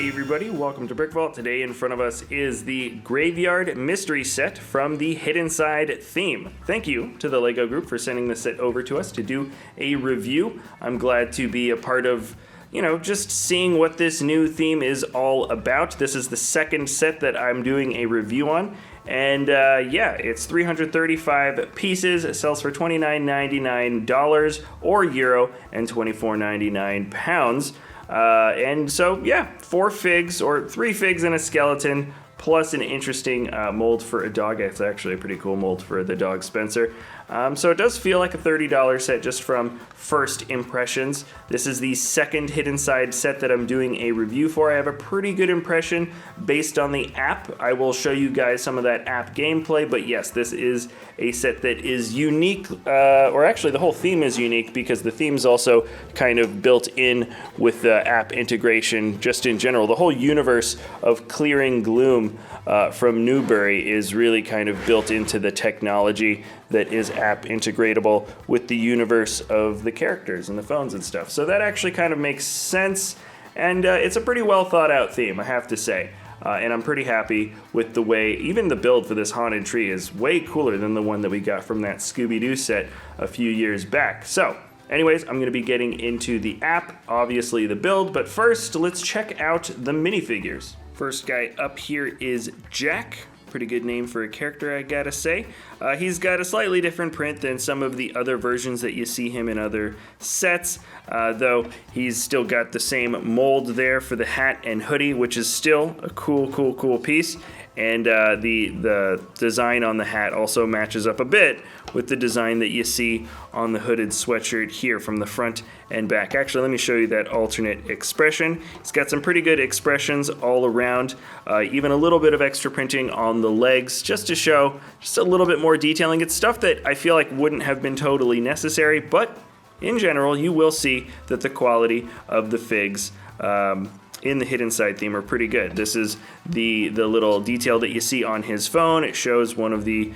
Hey everybody, welcome to BrickVault. Today in front of us is the Graveyard Mystery Set from the Hidden Side theme. Thank you to the LEGO group for sending this set over to us to do a review. I'm glad to be a part of, just seeing what this new theme is all about. This is the second set that I'm doing a review on. And it's 335 pieces. It sells for $29.99 or euro and £24.99. And so, 4 figs or 3 figs and a skeleton, plus an interesting mold for a dog. It's actually a pretty cool mold for the dog Spencer. So it does feel like a $30 set just from first impressions. This is the second Hidden Side set that I'm doing a review for. I have a pretty good impression based on the app. I will show you guys some of that app gameplay, but yes, this is a set that is unique, or actually the whole theme is unique because the theme's also kind of built in with the app integration just in general. The whole universe of clearing gloom from Newbury is really kind of built into the technology that is app integratable with the universe of the characters and the phones and stuff. So that actually kind of makes sense, and it's a pretty well thought out theme, I have to say. And I'm pretty happy with the way, even the build for this haunted tree is way cooler than the one that we got from that Scooby-Doo set a few years back. So, anyways, I'm going to be getting into the app, obviously the build, but first let's check out the minifigures. First guy up here is Jack. Pretty good name for a character, I gotta say. He's got a slightly different print than some of the other versions that you see him in other sets, though he's still got the same mold there for the hat and hoodie, which is still a cool piece. And the design on the hat also matches up a bit with the design that you see on the hooded sweatshirt here from the front and back. Actually, let me show you that alternate expression. It's got some pretty good expressions all around, even a little bit of extra printing on the legs just to show just a little bit more detailing. It's stuff that I feel like wouldn't have been totally necessary, but in general, you will see that the quality of the figs in the Hidden Side theme are pretty good. This is the little detail that you see on his phone. It shows one of the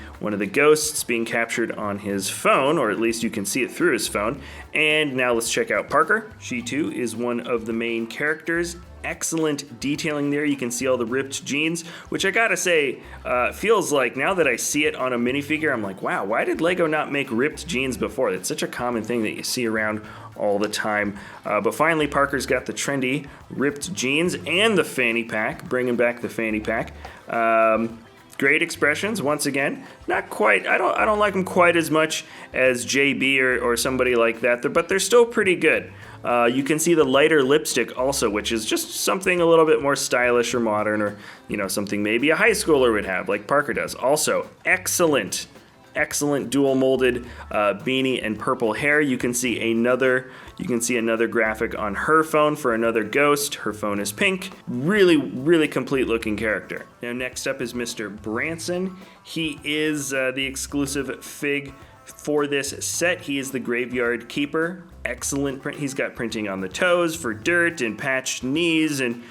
ghosts being captured on his phone, or at least you can see it through his phone. And now let's check out Parker. She too is one of the main characters. Excellent detailing there. You can see all the ripped jeans, which I gotta say, feels like now that I see it on a minifigure, I'm like, wow, why did LEGO not make ripped jeans before? It's such a common thing that you see around all the time. But finally, Parker's got the trendy ripped jeans and the fanny pack, bringing back the fanny pack. Great expressions, once again. Not quite, I don't like them quite as much as JB or somebody like that, but they're still pretty good. You can see the lighter lipstick also, which is just something a little bit more stylish or modern, or something maybe a high schooler would have, like Parker does. Also, excellent dual molded beanie and purple hair. You can see another graphic on her phone for another ghost. Her phone is pink. Really complete looking character. Now next up is Mr. Branson. He is the exclusive fig for this set. He is the Graveyard Keeper. Excellent print. He's got printing on the toes for dirt and patched knees, and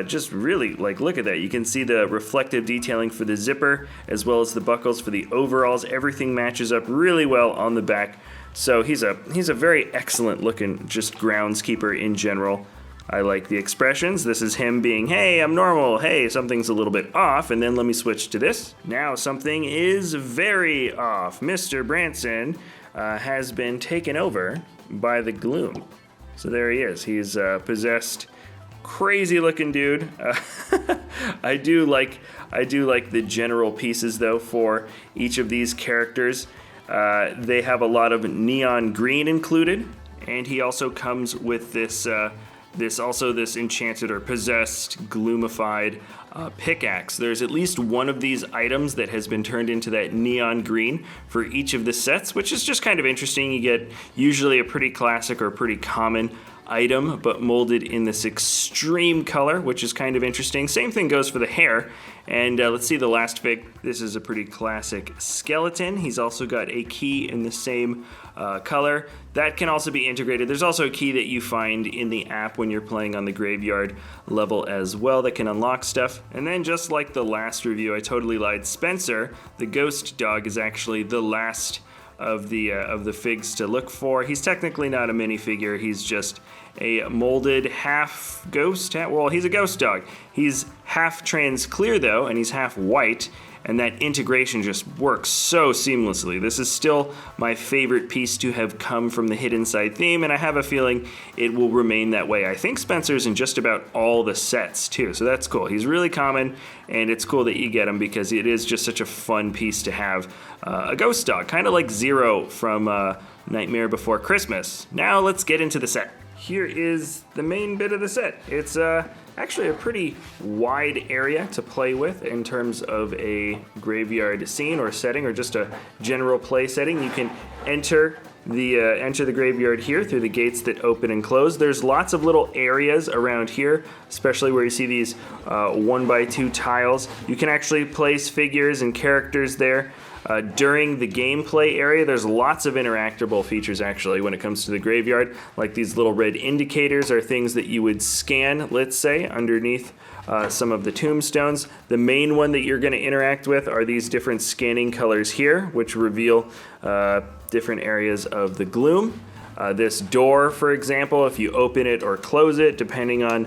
just really, look at that. You can see the reflective detailing for the zipper as well as the buckles for the overalls. Everything matches up really well on the back. So he's a very excellent looking just groundskeeper in general. I like the expressions. This is him being, hey, I'm normal. Hey, something's a little bit off. And then let me switch to this. Now something is very off. Mr. Branson has been taken over by the gloom. So there he is. He's possessed, crazy looking dude. I do like the general pieces though for each of these characters. They have a lot of neon green included, and he also comes with this enchanted or possessed, gloomified pickaxe. There's at least one of these items that has been turned into that neon green for each of the sets, which is just kind of interesting. You get usually a pretty classic or pretty common item, but molded in this extreme color, which is kind of interesting. Same thing goes for the hair. And let's see the last fig. This is a pretty classic skeleton. He's also got a key in the same color. That can also be integrated. There's also a key that you find in the app when you're playing on the graveyard level as well that can unlock stuff. And then just like the last review, I totally lied. Spencer, the ghost dog, is actually the last of the figs to look for. He's technically not a minifigure. He's just a molded half ghost. Well, he's a ghost dog. He's half trans clear though, and he's half white. And that integration just works so seamlessly. This is still my favorite piece to have come from the Hidden Side theme, and I have a feeling it will remain that way. I think Spencer's in just about all the sets too, so that's cool. He's really common, and it's cool that you get him because it is just such a fun piece to have. A ghost dog, kind of like Zero from Nightmare Before Christmas. Now let's get into the set. Here is the main bit of the set. It's actually a pretty wide area to play with in terms of a graveyard scene or setting, or just a general play setting. You can enter the graveyard here through the gates that open and close. There's lots of little areas around here, especially where you see these 1x2 tiles. You can actually place figures and characters there. During the gameplay area, there's lots of interactable features actually when it comes to the graveyard, like these little red indicators are things that you would scan, let's say, underneath some of the tombstones. The main one that you're going to interact with are these different scanning colors here, which reveal different areas of the gloom. This door, for example, if you open it or close it, depending on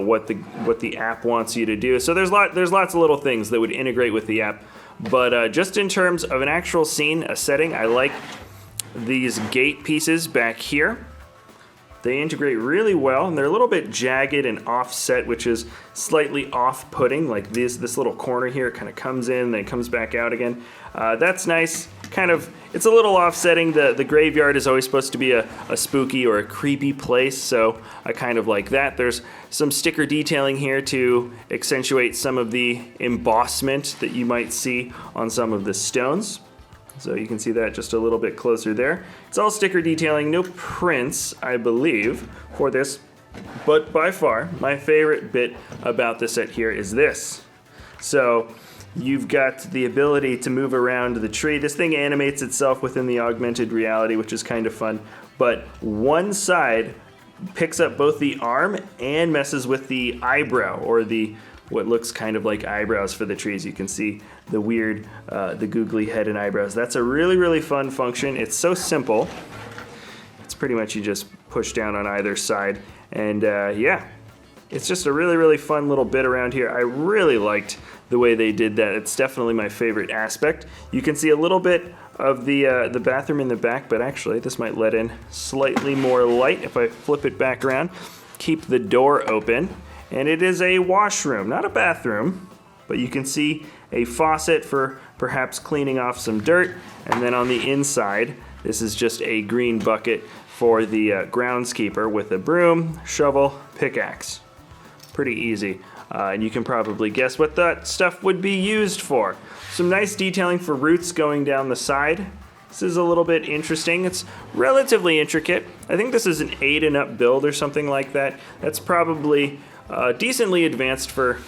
what the app wants you to do. So there's lots of little things that would integrate with the app. But just in terms of an actual scene, a setting, I like these gate pieces back here. They integrate really well, and they're a little bit jagged and offset, which is slightly off-putting. Like this little corner here kind of comes in, then comes back out again. That's nice. Kind of, it's a little offsetting. The graveyard is always supposed to be a spooky or a creepy place, so I kind of like that. There's some sticker detailing here to accentuate some of the embossment that you might see on some of the stones. So you can see that just a little bit closer there. It's all sticker detailing, no prints, I believe, for this. But by far, my favorite bit about the set here is this. So you've got the ability to move around the tree. This thing animates itself within the augmented reality, which is kind of fun. But one side picks up both the arm and messes with the eyebrow, or what looks kind of like eyebrows for the trees. You can see the weird, the googly head and eyebrows. That's a really, really fun function. It's so simple. It's pretty much you just push down on either side. And yeah, it's just a really, really fun little bit around here. I really liked the way they did that. It's definitely my favorite aspect. You can see a little bit of the bathroom in the back, but actually this might let in slightly more light if I flip it back around. Keep the door open. And it is a washroom, not a bathroom, but you can see a faucet for perhaps cleaning off some dirt. And then on the inside, this is just a green bucket for the groundskeeper with a broom, shovel, pickaxe. Pretty easy. And you can probably guess what that stuff would be used for. Some nice detailing for roots going down the side. This is a little bit interesting. It's relatively intricate. I think this is an 8 and up build or something like that. That's probably decently advanced for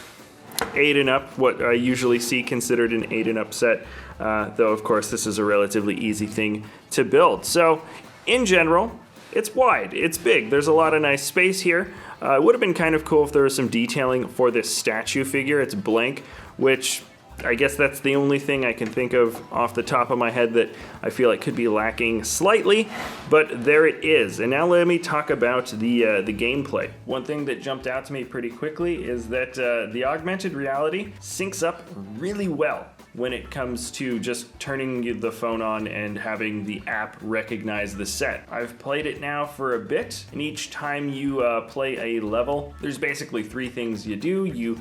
8 and up, what I usually see considered an 8 and up set, though of course this is a relatively easy thing to build. So in general, it's wide, it's big, there's a lot of nice space here. It would have been kind of cool if there was some detailing for this statue figure. It's blank, which I guess that's the only thing I can think of off the top of my head that I feel like could be lacking slightly, but there it is. And now let me talk about the gameplay. One thing that jumped out to me pretty quickly is that the augmented reality syncs up really well when it comes to just turning the phone on and having the app recognize the set. I've played it now for a bit, and each time you play a level, there's basically 3 things you do. You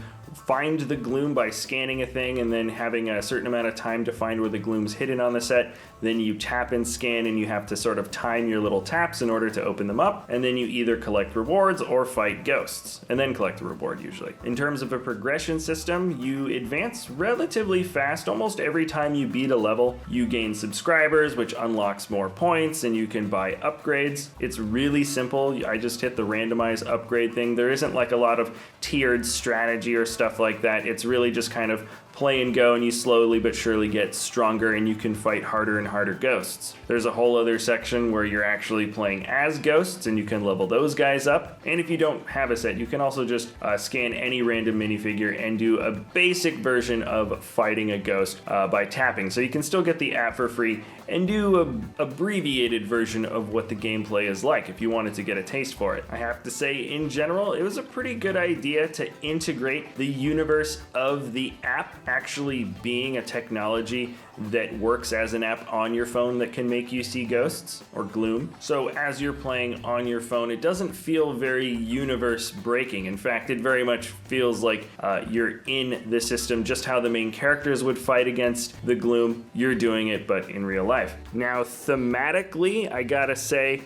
find the gloom by scanning a thing and then having a certain amount of time to find where the gloom's hidden on the set. Then you tap and scan, and you have to sort of time your little taps in order to open them up. And then you either collect rewards or fight ghosts, and then collect the reward usually. In terms of a progression system, you advance relatively fast. Almost every time you beat a level, you gain subscribers, which unlocks more points, and you can buy upgrades. It's really simple. I just hit the randomize upgrade thing. There isn't like a lot of tiered strategy or stuff like that. It's really just kind of play and go, and you slowly but surely get stronger and you can fight harder and harder ghosts. There's a whole other section where you're actually playing as ghosts and you can level those guys up. And if you don't have a set, you can also just scan any random minifigure and do a basic version of fighting a ghost by tapping. So you can still get the app for free and do an abbreviated version of what the gameplay is like if you wanted to get a taste for it. I have to say, in general, it was a pretty good idea to integrate the universe of the app actually being a technology that works as an app on your phone that can make you see ghosts or gloom. So as you're playing on your phone, it doesn't feel very universe breaking. In fact, it very much feels like you're in the system, just how the main characters would fight against the gloom. You're doing it, but in real life. Now, thematically, I gotta say,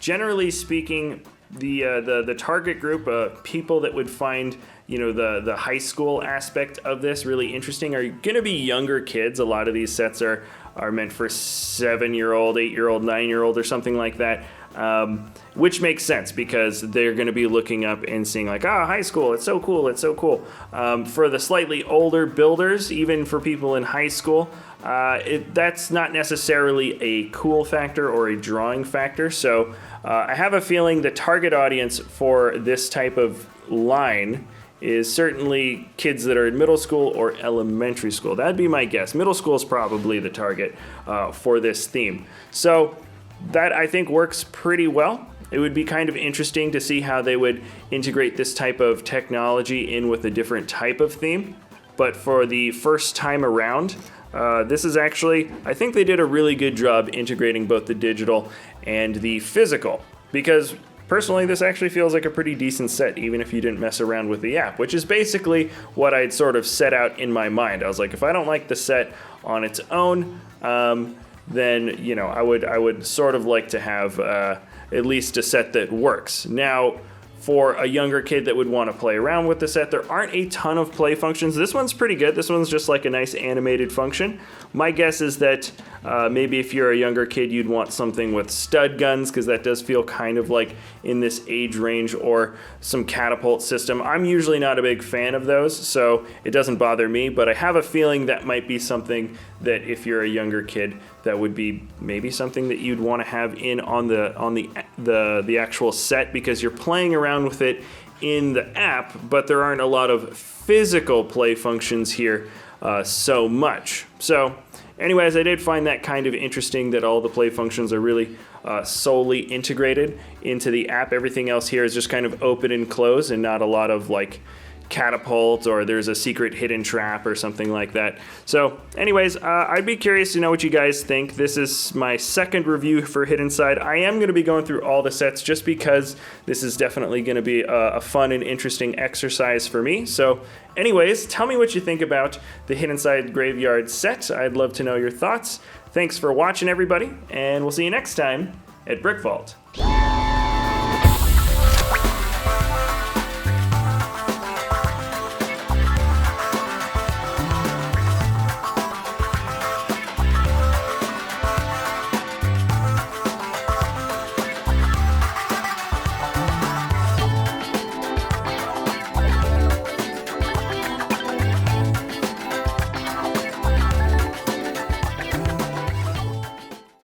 generally speaking, the target group, people that would find the high school aspect of this really interesting are going to be younger kids. A lot of these sets are meant for 7-year-old, 8-year-old, 9-year-old, or something like that, which makes sense because they're going to be looking up and seeing like, high school, it's so cool, it's so cool. For the slightly older builders, even for people in high school, that's not necessarily a cool factor or a drawing factor. So I have a feeling the target audience for this type of line is certainly kids that are in middle school or elementary school. That'd be my guess. Middle school is probably the target for this theme. So that, I think, works pretty well. It would be kind of interesting to see how they would integrate this type of technology in with a different type of theme. But for the first time around, this is actually, I think they did a really good job integrating both the digital and the physical, because personally, this actually feels like a pretty decent set, even if you didn't mess around with the app, which is basically what I'd sort of set out in my mind. I was like, if I don't like the set on its own, then I would sort of like to have at least a set that works. Now, for a younger kid that would want to play around with the set, there aren't a ton of play functions. This one's pretty good. This one's just like a nice animated function. My guess is that maybe if you're a younger kid, you'd want something with stud guns, because that does feel kind of like in this age range, or some catapult system. I'm usually not a big fan of those, so it doesn't bother me, but I have a feeling that might be something that if you're a younger kid, that would be maybe something that you'd want to have in on the actual set, because you're playing around with it in the app, but there aren't a lot of physical play functions here so much. So anyways, I did find that kind of interesting that all the play functions are really solely integrated into the app. Everything else here is just kind of open and close, and not a lot of like catapult or there's a secret hidden trap or something like that. So anyways, I'd be curious to know what you guys think. This is my second review for Hidden Side. I am going to be going through all the sets just because this is definitely going to be a fun and interesting exercise for me. So anyways, tell me what you think about the Hidden Side Graveyard set. I'd love to know your thoughts. Thanks for watching, everybody, and we'll see you next time at BrickVault.